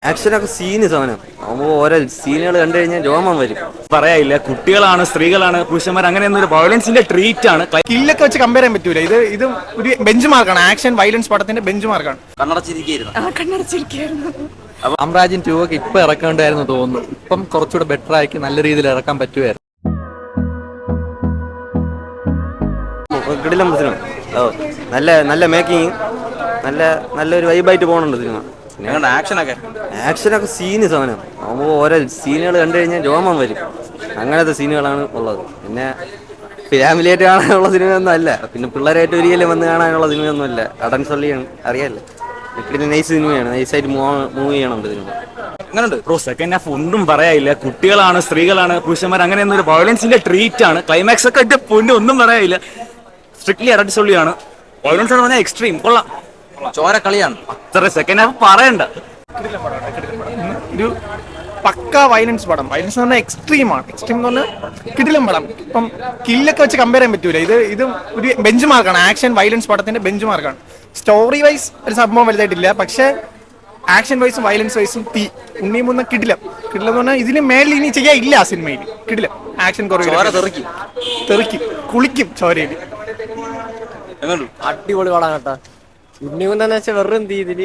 ആക്ഷനൊക്കെ scene സാധനം നമുക്ക് ഓരോ സീനുകൾ കണ്ടു കഴിഞ്ഞാൽ രോമം വരും. പറയാനില്ല, കുട്ടികളാണ്, സ്ത്രീകളാണ്, പുരുഷന്മാർ, അങ്ങനെയൊന്നും ഒരു വയലൻസിന്റെ ട്രീറ്റ് ആണ്. കില്ലൊക്കെ വെച്ച് കമ്പയർ ചെയ്യാൻ പറ്റൂല. ഇത് ഒരു ബെഞ്ച് മാർക്കാണ്. ആക്ഷൻ വയലൻസ് പടത്തിന്റെ ബെഞ്ച് മാർക്കാണ്. കണ്ണടച്ചിരിക്കുന്നു. സാമ്രാജ്യം 2 ഒക്കെ ഇപ്പൊ ഇറക്കേണ്ടായിരുന്നു തോന്നുന്നു. ഇപ്പം കുറച്ചുകൂടെ ബെറ്റർ ആക്കി നല്ല രീതിയിൽ ഇറക്കാൻ പറ്റുമായിരുന്നു. കിടിലം സിനിമ. നല്ല നല്ല മേക്കിങ്, നല്ലൊരു വൈബായിട്ട് പോകുന്നുണ്ട് സിനിമ. ആക്ഷനൊക്കെ സീന് സാധനം നമുക്ക് ഓരോ സീനുകൾ കണ്ടു കഴിഞ്ഞാൽ രോമം വരും. അങ്ങനത്തെ സീനുകളാണ് ഉള്ളത്. പിന്നെ ഫാമിലിയായിട്ട് കാണാനുള്ള സിനിമയൊന്നും അല്ല, പിന്നെ പിള്ളേരായിട്ട് ഒരിക്കലും വന്ന് കാണാനുള്ള സിനിമയൊന്നും അല്ല. അടൻ സൊല്ലിയാണ്, അറിയാമല്ലോ. നൈസ് സിനിമയാണ്, നൈസായിട്ട് മൂവ് ചെയ്യണുണ്ട് സിനിമ. ബ്രോ, സെക്കൻഡ് ഹാഫ് ഒന്നും പറയാനില്ല. കുട്ടികളാണ്, സ്ത്രീകളാണ്, പുരുഷന്മാർ, അങ്ങനെയൊന്നും ഒരു വയലൻസിന്റെ ട്രീറ്റ് ആണ്. ക്ലൈമാക്സ് ഒക്കെ എന്റെ പൊന്നു ഒന്നും പറയാനില്ല. സ്ട്രിക്ട്ലി അടിപൊളിയാണ്. വയലൻസ് എന്ന് പറഞ്ഞാൽ എക്സ്ട്രീം കൊള്ളാം. ചോര കളിയാണ്. അത്ര സെക്കൻഡ് ഹാഫ് പറയണ്ട. ഒരു പക്ക വയലൻസ് പടം. വയലൻസ് എന്ന് പറഞ്ഞാൽ എക്സ്ട്രീമാണ്. എക്സ്ട്രീം എന്ന് പറഞ്ഞാൽ കിടിലം പടം. ഇപ്പം കില്ലൊക്കെ വെച്ച് കമ്പയർ ചെയ്യാൻ പറ്റൂല. ഇത് ഒരു ബെഞ്ച് മാർക്കാണ്. ആക്ഷൻ വയലൻസ് പടത്തിന്റെ ബെഞ്ച് മാർക്കാണ്. സ്റ്റോറി വൈസ് ഒരു സംഭവം വലുതായിട്ടില്ല, പക്ഷെ ആക്ഷൻ വൈസും വയലൻസ് വൈസും ഉണ്ണി മൂന്ന കിടിലം എന്ന് പറഞ്ഞാൽ ഇതിന് മേളിൽ ഇനി ചെയ്യാൻ ഇല്ല ആ സിനിമയിൽ. കിടിലം ആക്ഷൻ തെറിക്കും, കുളിക്കും ചോരയിൽ. അടിപൊളി പടം കേട്ടാ. ഉണ്ണിമുന്നെന്ന് വെച്ചാൽ വെറും രീതിയിൽ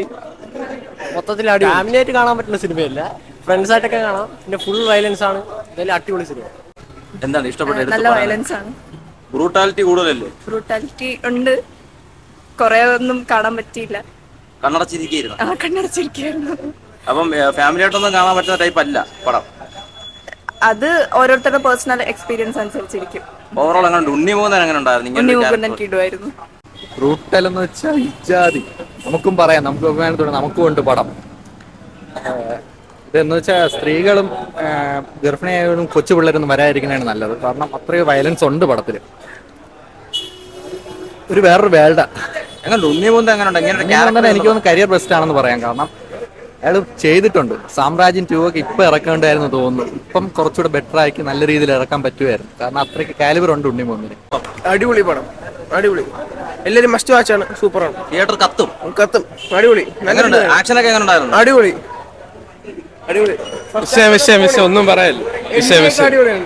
മൊത്തത്തിൽ ഫാമിലി ആയിട്ട് കാണാൻ പറ്റുന്ന സിനിമയല്ല, ഫ്രണ്ട്സ് ആയിട്ടൊക്കെ കാണാം. പിന്നെ ഫുൾ വയലൻസ് ആണ്. എന്തായാലും അടിപൊളി സിനിമ. എന്താണ് ഇഷ്ടപ്പെട്ടത്? നല്ല വയലൻസ് ആണ്. ബ്രൂട്ടാലിറ്റി കൂടുതലല്ലേ? ബ്രൂട്ടാലിറ്റി ഉണ്ട്. കൊറേ ഒന്നും കാണാൻ പറ്റിയില്ല. കണ്ണടച്ചിരിക്കുന്നു. അപ്പം ഫാമിലി ആയിട്ടൊന്നും കാണാൻ പറ്റുന്ന ടൈപ്പ് അല്ല പടം. അത് ഓരോരുത്തരുടെ പേഴ്സണൽ എക്സ്പീരിയൻസ് അനുസരിച്ചിരിക്കും. ഓവറോൾ എങ്ങനെ ഉണ്ണിമൂന്നൻ എങ്ങനെ ഉണ്ടായിരുന്നു? ഇടുമായിരുന്നു. ബ്രൂട്ടൽ എന്ന് വെച്ചാൽ ഇജാതി. നമുക്കും പറയാം, നമുക്ക് ബഹുമാനത്തോടെ നമുക്കും ഉണ്ട് പടം. ഇതെന്ന് വെച്ചാൽ സ്ത്രീകളും ഗർഭിണിയായവരും കൊച്ചു പിള്ളേരൊന്നും വരാതിരിക്കുന്നതാണ് നല്ലത്. കാരണം അത്രയും വയലൻസ് ഉണ്ട് പടത്തിൽ. ഒരു വേറൊരു വേൾഡാ. എനിക്കൊന്ന് കരിയർ ബെസ്റ്റ് ആണെന്ന് പറയാം. കാരണം അയാൾ ചെയ്തിട്ടുണ്ട്. സാമ്രാജ്യം 2 ഒക്കെ ഇപ്പൊ ഇറക്കേണ്ടായിരുന്നു തോന്നുന്നു. ഇപ്പം കുറച്ചുകൂടെ ബെറ്റർ ആക്കി നല്ല രീതിയിൽ ഇറക്കാൻ പറ്റുമായിരുന്നു. കാരണം അത്രയ്ക്ക് കാലിബർ ഉണ്ട് ഉണ്ണിമൂന്നിന്. അടിപൊളി പടം, അടിപൊളി. എല്ലാരും മസ്റ്റ് വാച്ചാണ്. സൂപ്പറാണ്. തിയേറ്റർ കത്തും. അടിപൊളി. ആക്ഷനൊക്കെ എങ്ങനെ ഉണ്ടായിരുന്നു? അടിപൊളി. ഒന്നും പറയാനില്ല. അടിപൊളിയാണ്.